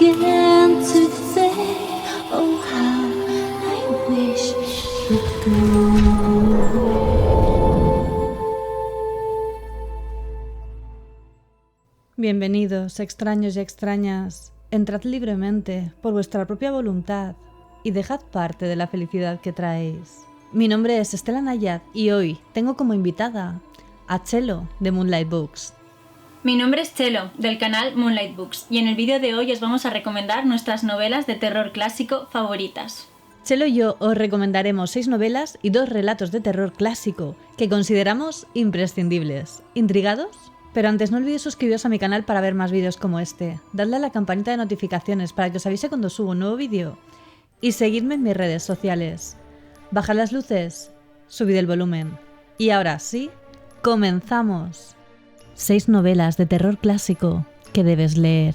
again to say, oh how I wish it could. Bienvenidos, extraños y extrañas. Entrad libremente, por vuestra propia voluntad, y dejad parte de la felicidad que traéis. Mi nombre es Estela Nayad y hoy tengo como invitada a Chelo de Moonlight Books. Mi nombre es Chelo, del canal Moonlight Books, y en el vídeo de hoy os vamos a recomendar nuestras novelas de terror clásico favoritas. Chelo y yo os recomendaremos 6 novelas y 2 relatos de terror clásico que consideramos imprescindibles. ¿Intrigados? Pero antes no olvidéis suscribiros a mi canal para ver más vídeos como este, dadle a la campanita de notificaciones para que os avise cuando subo un nuevo vídeo y seguidme en mis redes sociales. Bajad las luces, subid el volumen. Y ahora sí, ¡comenzamos! 6 novelas de terror clásico que debes leer.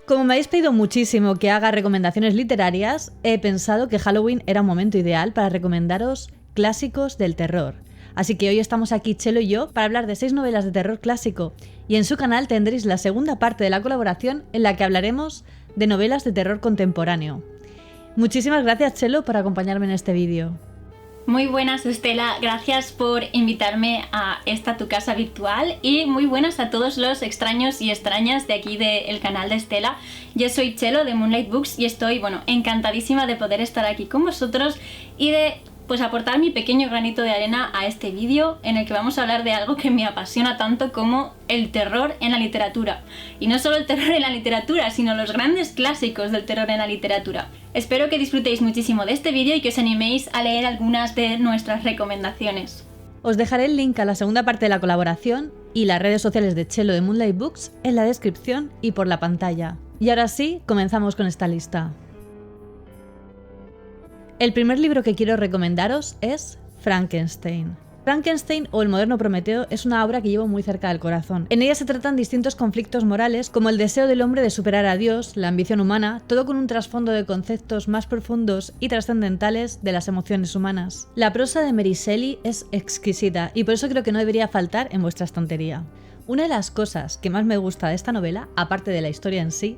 Como me habéis pedido muchísimo que haga recomendaciones literarias, he pensado que Halloween era un momento ideal para recomendaros clásicos del terror. Así que hoy estamos aquí Chelo y yo para hablar de 6 novelas de terror clásico y en su canal tendréis la segunda parte de la colaboración en la que hablaremos de novelas de terror contemporáneo. Muchísimas gracias Chelo por acompañarme en este vídeo. Muy buenas Estela, gracias por invitarme a esta tu casa virtual y muy buenas a todos los extraños y extrañas de aquí del canal de Estela. Yo soy Chelo de Moonlight Books y estoy, encantadísima de poder estar aquí con vosotros y de aportar mi pequeño granito de arena a este vídeo en el que vamos a hablar de algo que me apasiona tanto como el terror en la literatura. Y no solo el terror en la literatura, sino los grandes clásicos del terror en la literatura. Espero que disfrutéis muchísimo de este vídeo y que os animéis a leer algunas de nuestras recomendaciones. Os dejaré el link a la segunda parte de la colaboración y las redes sociales de Chelo de Moonlight Books en la descripción y por la pantalla. Y ahora sí, comenzamos con esta lista. El primer libro que quiero recomendaros es Frankenstein. Frankenstein o El moderno Prometeo es una obra que llevo muy cerca del corazón. En ella se tratan distintos conflictos morales como el deseo del hombre de superar a Dios, la ambición humana, todo con un trasfondo de conceptos más profundos y trascendentales de las emociones humanas. La prosa de Mary Shelley es exquisita y por eso creo que no debería faltar en vuestra estantería. Una de las cosas que más me gusta de esta novela, aparte de la historia en sí,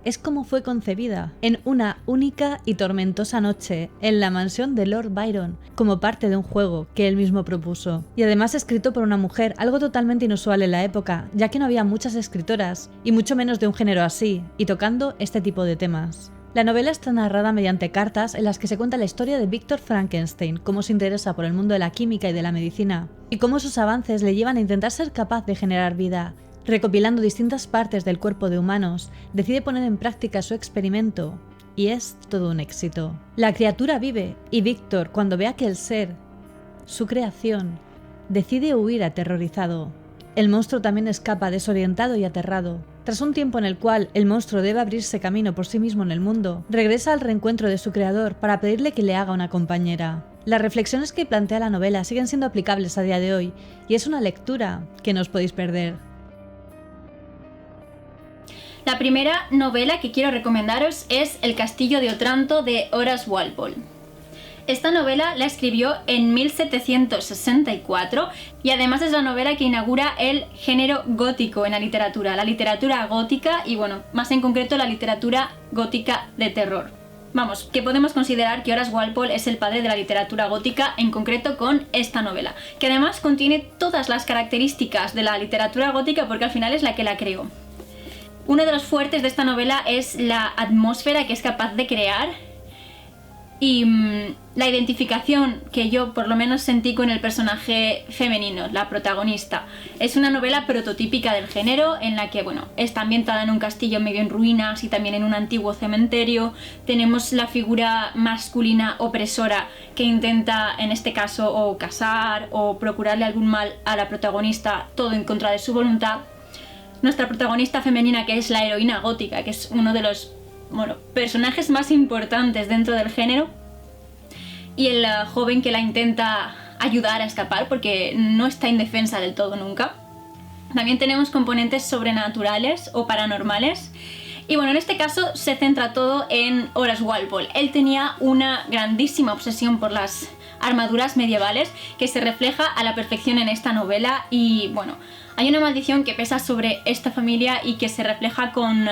es cómo fue concebida, en una única y tormentosa noche, en la mansión de Lord Byron, como parte de un juego que él mismo propuso. Y además escrito por una mujer, algo totalmente inusual en la época, ya que no había muchas escritoras, y mucho menos de un género así, y tocando este tipo de temas. La novela está narrada mediante cartas en las que se cuenta la historia de Víctor Frankenstein, cómo se interesa por el mundo de la química y de la medicina, y cómo sus avances le llevan a intentar ser capaz de generar vida. Recopilando distintas partes del cuerpo de humanos, decide poner en práctica su experimento, y es todo un éxito. La criatura vive, y Víctor, cuando ve aquel ser, su creación, decide huir aterrorizado. El monstruo también escapa desorientado y aterrado. Tras un tiempo en el cual el monstruo debe abrirse camino por sí mismo en el mundo, regresa al reencuentro de su creador para pedirle que le haga una compañera. Las reflexiones que plantea la novela siguen siendo aplicables a día de hoy, y es una lectura que no os podéis perder. La primera novela que quiero recomendaros es El castillo de Otranto de Horace Walpole. Esta novela la escribió en 1764 y además es la novela que inaugura el género gótico en la literatura gótica y más en concreto la literatura gótica de terror. Que podemos considerar que Horace Walpole es el padre de la literatura gótica, en concreto con esta novela, que además contiene todas las características de la literatura gótica porque al final es la que la creó. Uno de los fuertes de esta novela es la atmósfera que es capaz de crear y la identificación que yo por lo menos sentí con el personaje femenino, la protagonista. Es una novela prototípica del género en la que está ambientada en un castillo medio en ruinas y también en un antiguo cementerio. Tenemos la figura masculina opresora que intenta en este caso o casar o procurarle algún mal a la protagonista, todo en contra de su voluntad. Nuestra protagonista femenina, que es la heroína gótica, que es uno de los personajes más importantes dentro del género, y el joven que la intenta ayudar a escapar porque no está indefensa del todo nunca. También tenemos componentes sobrenaturales o paranormales y en este caso se centra todo en Horace Walpole. Él tenía una grandísima obsesión por las armaduras medievales que se refleja a la perfección en esta novela. Y bueno, hay una maldición que pesa sobre esta familia y que se refleja con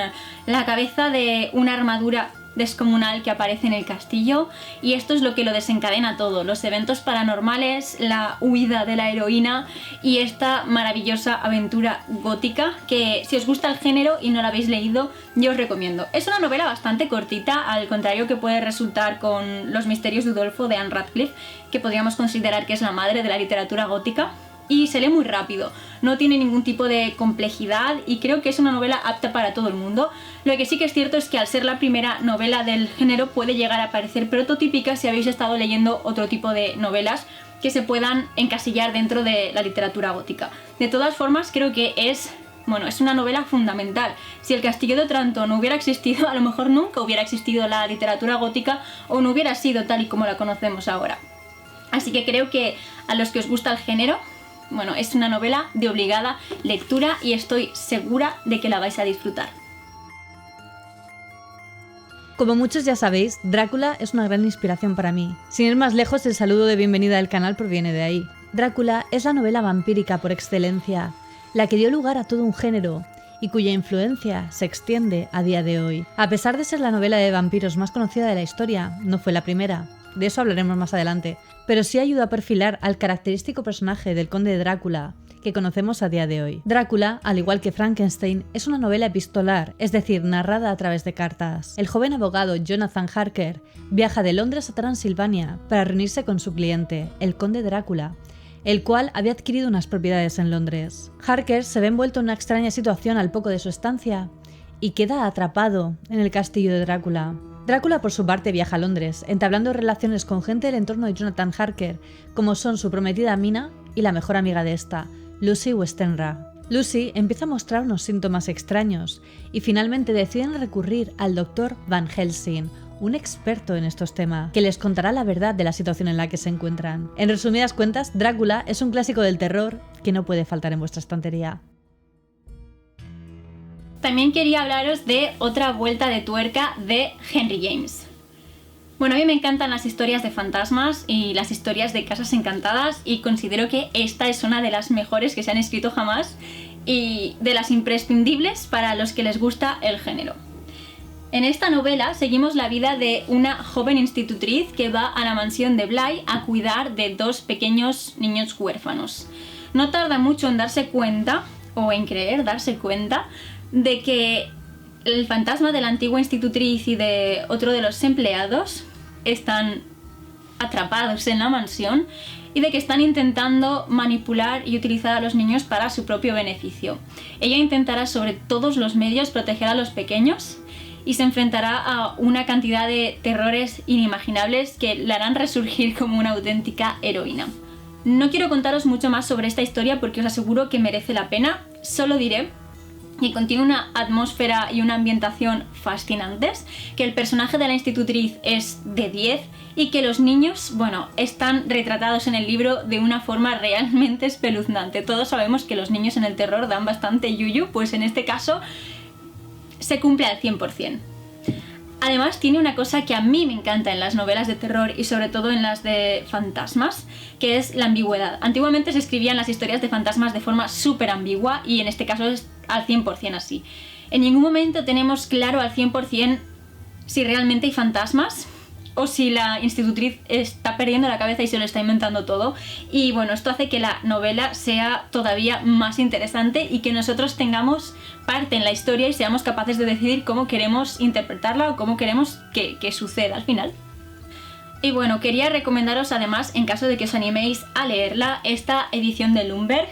la cabeza de una armadura descomunal que aparece en el castillo, y esto es lo que lo desencadena todo: los eventos paranormales, la huida de la heroína y esta maravillosa aventura gótica que, si os gusta el género y no la habéis leído, yo os recomiendo. Es una novela bastante cortita, al contrario que puede resultar con Los misterios de Udolfo de Anne Radcliffe, que podríamos considerar que es la madre de la literatura gótica, y se lee muy rápido, no tiene ningún tipo de complejidad y creo que es una novela apta para todo el mundo. Lo que sí que es cierto es que al ser la primera novela del género puede llegar a parecer prototípica si habéis estado leyendo otro tipo de novelas que se puedan encasillar dentro de la literatura gótica. De todas formas, creo que es una novela fundamental. Si El Castillo de Otranto no hubiera existido, a lo mejor nunca hubiera existido la literatura gótica o no hubiera sido tal y como la conocemos ahora. Así que creo que a los que os gusta el género, es una novela de obligada lectura y estoy segura de que la vais a disfrutar. Como muchos ya sabéis, Drácula es una gran inspiración para mí. Sin ir más lejos, el saludo de bienvenida del canal proviene de ahí. Drácula es la novela vampírica por excelencia, la que dio lugar a todo un género y cuya influencia se extiende a día de hoy. A pesar de ser la novela de vampiros más conocida de la historia, no fue la primera. De eso hablaremos más adelante, pero sí ayudó a perfilar al característico personaje del conde Drácula que conocemos a día de hoy. Drácula, al igual que Frankenstein, es una novela epistolar, es decir, narrada a través de cartas. El joven abogado Jonathan Harker viaja de Londres a Transilvania para reunirse con su cliente, el conde Drácula, el cual había adquirido unas propiedades en Londres. Harker se ve envuelto en una extraña situación al poco de su estancia y queda atrapado en el castillo de Drácula. Drácula, por su parte, viaja a Londres, entablando relaciones con gente del entorno de Jonathan Harker, como son su prometida Mina y la mejor amiga de esta, Lucy Westenra. Lucy empieza a mostrar unos síntomas extraños y finalmente deciden recurrir al Dr. Van Helsing, un experto en estos temas, que les contará la verdad de la situación en la que se encuentran. En resumidas cuentas, Drácula es un clásico del terror que no puede faltar en vuestra estantería. También quería hablaros de otra vuelta de tuerca de Henry James. A mí me encantan las historias de fantasmas y las historias de casas encantadas y considero que esta es una de las mejores que se han escrito jamás y de las imprescindibles para los que les gusta el género. En esta novela seguimos la vida de una joven institutriz que va a la mansión de Bly a cuidar de dos pequeños niños huérfanos. No tarda mucho en darse cuenta, o en darse cuenta, de que el fantasma de la antigua institutriz y de otro de los empleados están atrapados en la mansión y de que están intentando manipular y utilizar a los niños para su propio beneficio. Ella intentará sobre todos los medios proteger a los pequeños y se enfrentará a una cantidad de terrores inimaginables que la harán resurgir como una auténtica heroína. No quiero contaros mucho más sobre esta historia porque os aseguro que merece la pena, solo diré que contiene una atmósfera y una ambientación fascinantes, que el personaje de la institutriz es de 10 y que los niños, están retratados en el libro de una forma realmente espeluznante. Todos sabemos que los niños en el terror dan bastante yuyu, pues en este caso se cumple al 100%. Además, tiene una cosa que a mí me encanta en las novelas de terror y sobre todo en las de fantasmas, que es la ambigüedad. Antiguamente se escribían las historias de fantasmas de forma súper ambigua y en este caso es al 100% así. En ningún momento tenemos claro al 100% si realmente hay fantasmas o si la institutriz está perdiendo la cabeza y se lo está inventando todo. Y esto hace que la novela sea todavía más interesante y que nosotros tengamos parte en la historia y seamos capaces de decidir cómo queremos interpretarla o cómo queremos que suceda al final. Y quería recomendaros además, en caso de que os animéis a leerla, esta edición de Lumberg.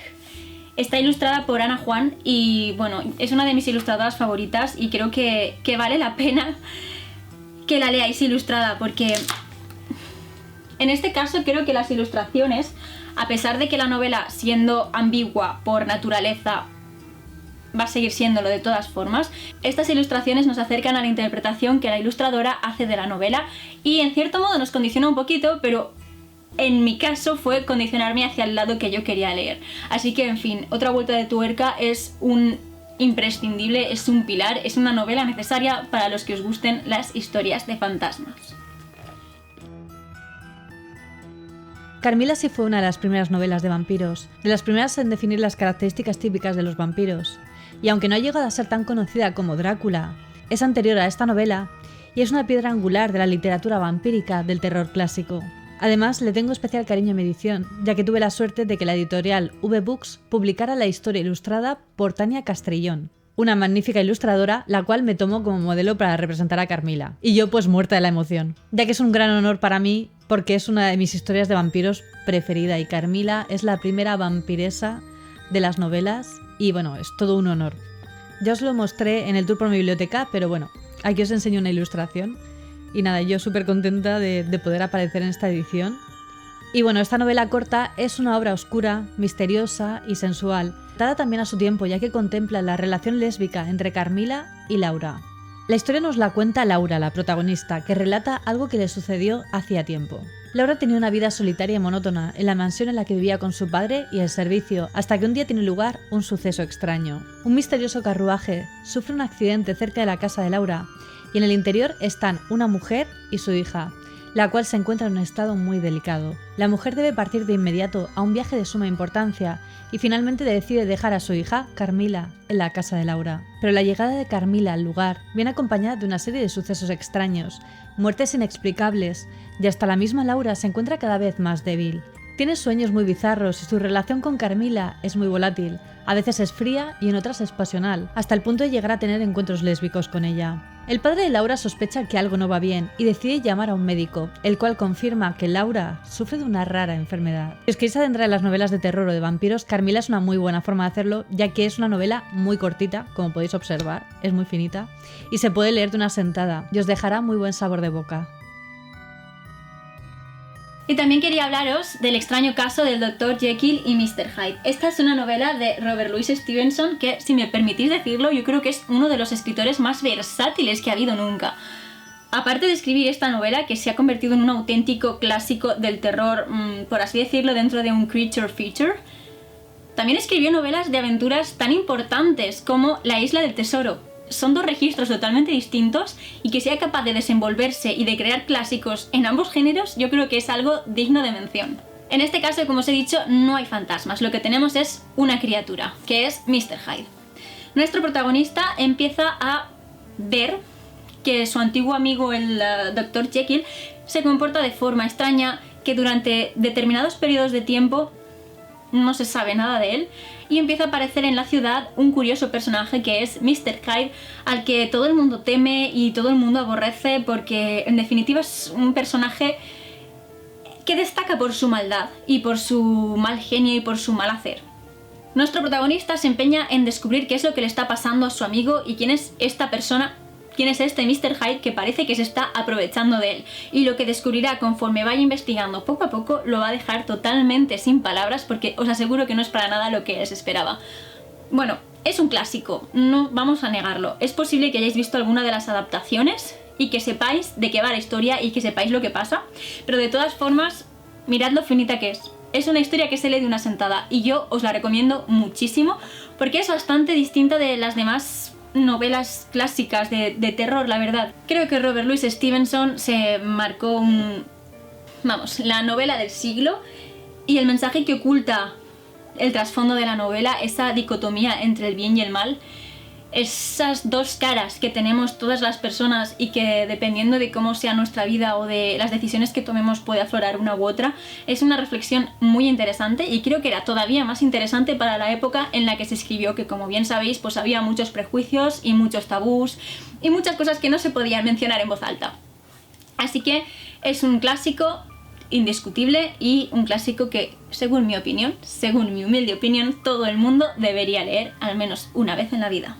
Está ilustrada por Ana Juan y es una de mis ilustradoras favoritas y creo que vale la pena que la leáis ilustrada, porque en este caso creo que las ilustraciones, a pesar de que la novela, siendo ambigua por naturaleza, va a seguir siéndolo de todas formas, estas ilustraciones nos acercan a la interpretación que la ilustradora hace de la novela y en cierto modo nos condiciona un poquito, pero en mi caso fue condicionarme hacia el lado que yo quería leer. Así que, en fin, otra vuelta de tuerca es un imprescindible, es un pilar, es una novela necesaria para los que os gusten las historias de fantasmas. Carmilla sí fue una de las primeras novelas de vampiros, de las primeras en definir las características típicas de los vampiros, y aunque no ha llegado a ser tan conocida como Drácula, es anterior a esta novela y es una piedra angular de la literatura vampírica del terror clásico. Además, le tengo especial cariño a mi edición, ya que tuve la suerte de que la editorial V-Books publicara la historia ilustrada por Tania Castrillón, una magnífica ilustradora, la cual me tomó como modelo para representar a Carmilla. Y yo pues muerta de la emoción, ya que es un gran honor para mí porque es una de mis historias de vampiros preferida y Carmilla es la primera vampiresa de las novelas y bueno, es todo un honor. Ya os lo mostré en el tour por mi biblioteca, pero bueno, aquí os enseño una ilustración. Y nada, yo súper contenta de poder aparecer en esta edición. Y bueno, esta novela corta es una obra oscura, misteriosa y sensual, dada también a su tiempo ya que contempla la relación lésbica entre Carmilla y Laura. La historia nos la cuenta Laura, la protagonista, que relata algo que le sucedió hacía tiempo. Laura tenía una vida solitaria y monótona en la mansión en la que vivía con su padre y el servicio, hasta que un día tiene lugar un suceso extraño. Un misterioso carruaje sufre un accidente cerca de la casa de Laura, y en el interior están una mujer y su hija, la cual se encuentra en un estado muy delicado. La mujer debe partir de inmediato a un viaje de suma importancia y finalmente decide dejar a su hija, Carmilla, en la casa de Laura. Pero la llegada de Carmilla al lugar viene acompañada de una serie de sucesos extraños, muertes inexplicables y hasta la misma Laura se encuentra cada vez más débil. Tiene sueños muy bizarros y su relación con Carmilla es muy volátil. A veces es fría y en otras es pasional, hasta el punto de llegar a tener encuentros lésbicos con ella. El padre de Laura sospecha que algo no va bien y decide llamar a un médico, el cual confirma que Laura sufre de una rara enfermedad. Si os queréis adentrar en las novelas de terror o de vampiros, Carmilla es una muy buena forma de hacerlo, ya que es una novela muy cortita, como podéis observar, es muy finita, y se puede leer de una sentada, y os dejará muy buen sabor de boca. Y también quería hablaros del extraño caso del Dr. Jekyll y Mr. Hyde. Esta es una novela de Robert Louis Stevenson que, si me permitís decirlo, yo creo que es uno de los escritores más versátiles que ha habido nunca. Aparte de escribir esta novela, que se ha convertido en un auténtico clásico del terror, por así decirlo, dentro de un creature feature, también escribió novelas de aventuras tan importantes como La Isla del Tesoro. Son dos registros totalmente distintos y que sea capaz de desenvolverse y de crear clásicos en ambos géneros, yo creo que es algo digno de mención. En este caso, como os he dicho, no hay fantasmas, lo que tenemos es una criatura, que es Mr. Hyde. Nuestro protagonista empieza a ver que su antiguo amigo, el Dr. Jekyll, se comporta de forma extraña, que durante determinados periodos de tiempo no se sabe nada de él, y empieza a aparecer en la ciudad un curioso personaje que es Mr. Hyde, al que todo el mundo teme y todo el mundo aborrece porque en definitiva es un personaje que destaca por su maldad y por su mal genio y por su mal hacer. Nuestro protagonista se empeña en descubrir qué es lo que le está pasando a su amigo y quién es esta persona, quién es este Mr. Hyde que parece que se está aprovechando de él, y lo que descubrirá conforme vaya investigando poco a poco lo va a dejar totalmente sin palabras, porque os aseguro que no es para nada lo que les esperaba. Bueno, es un clásico, no vamos a negarlo. Es posible que hayáis visto alguna de las adaptaciones y que sepáis de qué va la historia y que sepáis lo que pasa, pero de todas formas, mirad lo finita que es. Es una historia que se lee de una sentada y yo os la recomiendo muchísimo porque es bastante distinta de las demás novelas clásicas de terror, la verdad. Creo que Robert Louis Stevenson se marcó la novela del siglo, y el mensaje que oculta el trasfondo de la novela, esa dicotomía entre el bien y el mal, esas dos caras que tenemos todas las personas y que dependiendo de cómo sea nuestra vida o de las decisiones que tomemos puede aflorar una u otra, es una reflexión muy interesante y creo que era todavía más interesante para la época en la que se escribió, que como bien sabéis pues había muchos prejuicios y muchos tabús y muchas cosas que no se podían mencionar en voz alta. Así que es un clásico indiscutible y un clásico que, según mi opinión, según mi humilde opinión, todo el mundo debería leer al menos una vez en la vida.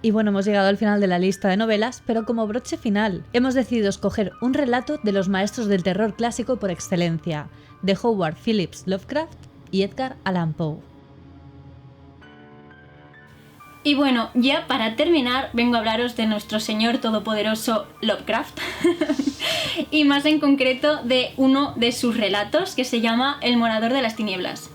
Y bueno, hemos llegado al final de la lista de novelas, pero como broche final, hemos decidido escoger un relato de los maestros del terror clásico por excelencia, de Howard Phillips Lovecraft y Edgar Allan Poe. Y bueno, ya para terminar, vengo a hablaros de nuestro señor todopoderoso Lovecraft, y más en concreto de uno de sus relatos, que se llama El Morador de las Tinieblas.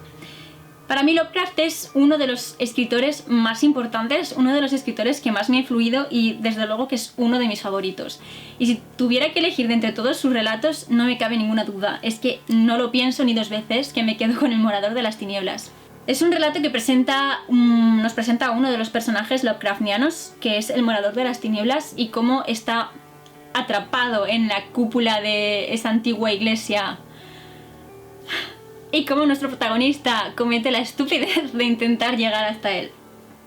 Para mí Lovecraft es uno de los escritores más importantes, uno de los escritores que más me ha influido y desde luego que es uno de mis favoritos. Y si tuviera que elegir de entre todos sus relatos, no me cabe ninguna duda, es que no lo pienso ni dos veces, que me quedo con El Morador de las Tinieblas. Es un relato que nos presenta a uno de los personajes Lovecraftianos, que es el Morador de las Tinieblas, y cómo está atrapado en la cúpula de esa antigua iglesia. Y cómo nuestro protagonista comete la estupidez de intentar llegar hasta él.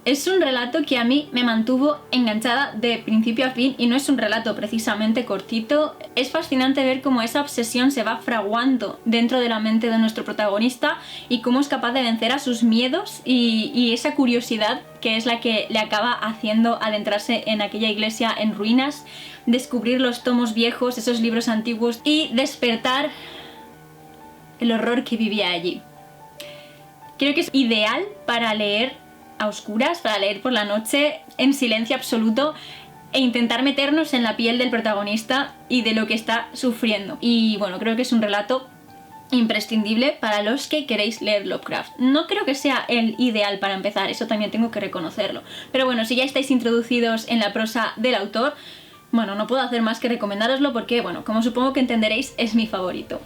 Es un relato que a mí me mantuvo enganchada de principio a fin y no es un relato precisamente cortito. Es fascinante ver cómo esa obsesión se va fraguando dentro de la mente de nuestro protagonista y cómo es capaz de vencer a sus miedos y esa curiosidad que es la que le acaba haciendo adentrarse en aquella iglesia en ruinas, descubrir los tomos viejos, esos libros antiguos y despertar el horror que vivía allí. Creo que es ideal para leer a oscuras, para leer por la noche, en silencio absoluto, e intentar meternos en la piel del protagonista y de lo que está sufriendo. Y bueno, creo que es un relato imprescindible para los que queréis leer Lovecraft. No creo que sea el ideal para empezar, eso también tengo que reconocerlo. Pero bueno, si ya estáis introducidos en la prosa del autor, bueno, no puedo hacer más que recomendároslo porque, bueno, como supongo que entenderéis, es mi favorito.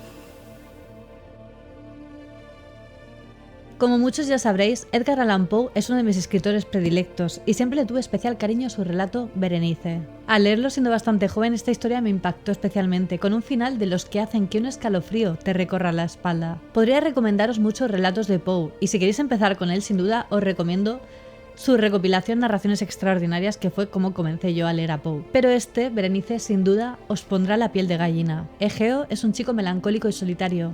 Como muchos ya sabréis, Edgar Allan Poe es uno de mis escritores predilectos y siempre le tuve especial cariño a su relato Berenice. Al leerlo siendo bastante joven, esta historia me impactó especialmente, con un final de los que hacen que un escalofrío te recorra la espalda. Podría recomendaros muchos relatos de Poe, y si queréis empezar con él, sin duda os recomiendo su recopilación Narraciones Extraordinarias, que fue como comencé yo a leer a Poe. Pero Berenice, sin duda, os pondrá la piel de gallina. Egeo es un chico melancólico y solitario.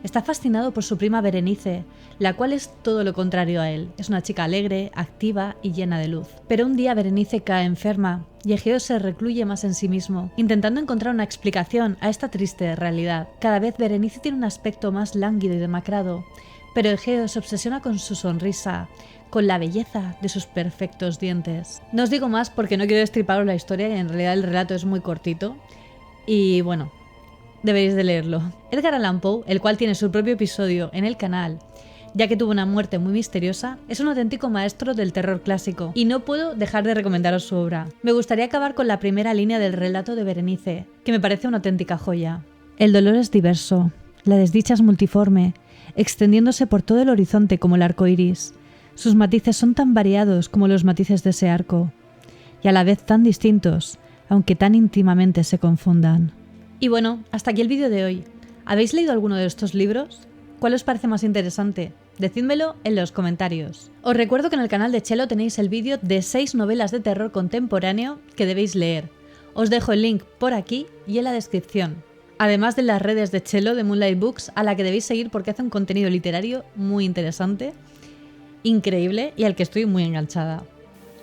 Está fascinado por su prima Berenice, la cual es todo lo contrario a él. Es una chica alegre, activa y llena de luz. Pero un día Berenice cae enferma y Egeo se recluye más en sí mismo, intentando encontrar una explicación a esta triste realidad. Cada vez Berenice tiene un aspecto más lánguido y demacrado, pero Egeo se obsesiona con su sonrisa, con la belleza de sus perfectos dientes. No os digo más porque no quiero destriparos la historia y en realidad el relato es muy cortito. Y bueno, deberéis de leerlo. Edgar Allan Poe, el cual tiene su propio episodio en el canal, ya que tuvo una muerte muy misteriosa, es un auténtico maestro del terror clásico, y no puedo dejar de recomendaros su obra. Me gustaría acabar con la primera línea del relato de Berenice, que me parece una auténtica joya. El dolor es diverso, la desdicha es multiforme, extendiéndose por todo el horizonte como el arco iris. Sus matices son tan variados como los matices de ese arco, y a la vez tan distintos, aunque tan íntimamente se confundan. Y bueno, hasta aquí el vídeo de hoy. ¿Habéis leído alguno de estos libros? ¿Cuál os parece más interesante? Decídmelo en los comentarios. Os recuerdo que en el canal de Chelo tenéis el vídeo de 6 novelas de terror contemporáneo que debéis leer. Os dejo el link por aquí y en la descripción. Además de las redes de Chelo de Moonlight Books, a la que debéis seguir porque hace un contenido literario muy interesante, increíble y al que estoy muy enganchada.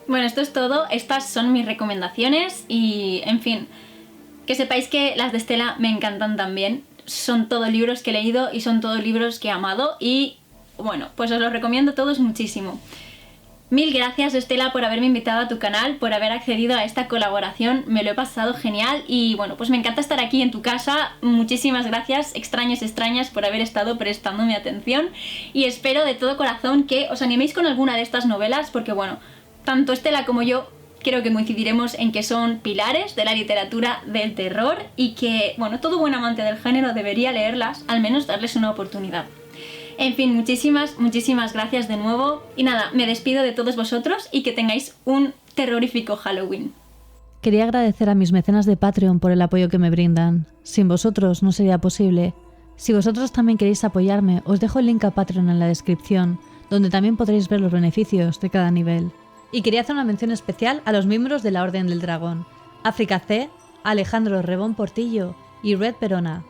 Bueno, esto es todo. Estas son mis recomendaciones y, en fin, que sepáis que las de Estela me encantan también. Son todos libros que he leído y son todos libros que he amado y, bueno, pues os los recomiendo todos muchísimo. Mil gracias, Estela, por haberme invitado a tu canal, por haber accedido a esta colaboración. Me lo he pasado genial y, bueno, pues me encanta estar aquí en tu casa. Muchísimas gracias, extraños y extrañas, por haber estado prestándome atención y espero de todo corazón que os animéis con alguna de estas novelas porque, bueno, tanto Estela como yo creo que coincidiremos en que son pilares de la literatura del terror y que, bueno, todo buen amante del género debería leerlas, al menos darles una oportunidad. En fin, muchísimas gracias de nuevo. Y nada, me despido de todos vosotros y que tengáis un terrorífico Halloween. Quería agradecer a mis mecenas de Patreon por el apoyo que me brindan. Sin vosotros no sería posible. Si vosotros también queréis apoyarme, os dejo el link a Patreon en la descripción, donde también podréis ver los beneficios de cada nivel. Y quería hacer una mención especial a los miembros de la Orden del Dragón: África C, Alejandro Rebón Portillo y Red Perona.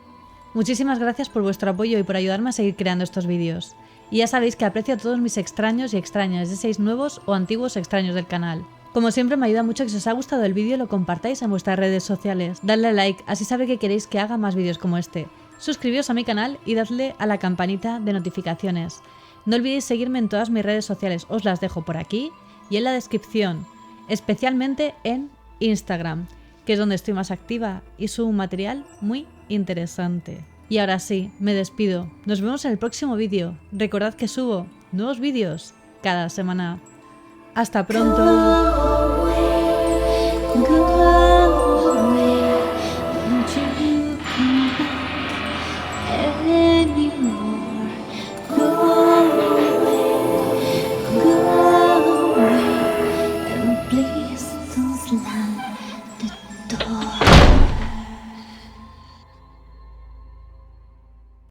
Muchísimas gracias por vuestro apoyo y por ayudarme a seguir creando estos vídeos. Y ya sabéis que aprecio a todos mis extraños y extrañas, ya seáis nuevos o antiguos extraños del canal. Como siempre me ayuda mucho que si os ha gustado el vídeo lo compartáis en vuestras redes sociales. Dadle a like, así sabré que queréis que haga más vídeos como este. Suscribíos a mi canal y dadle a la campanita de notificaciones. No olvidéis seguirme en todas mis redes sociales, os las dejo por aquí y en la descripción, especialmente en Instagram, que es donde estoy más activa y subo un material muy interesante. Y ahora sí, me despido. Nos vemos en el próximo vídeo. Recordad que subo nuevos vídeos cada semana. ¡Hasta pronto! Go away, don't you come back anymore. Go away, and please don't slam the door.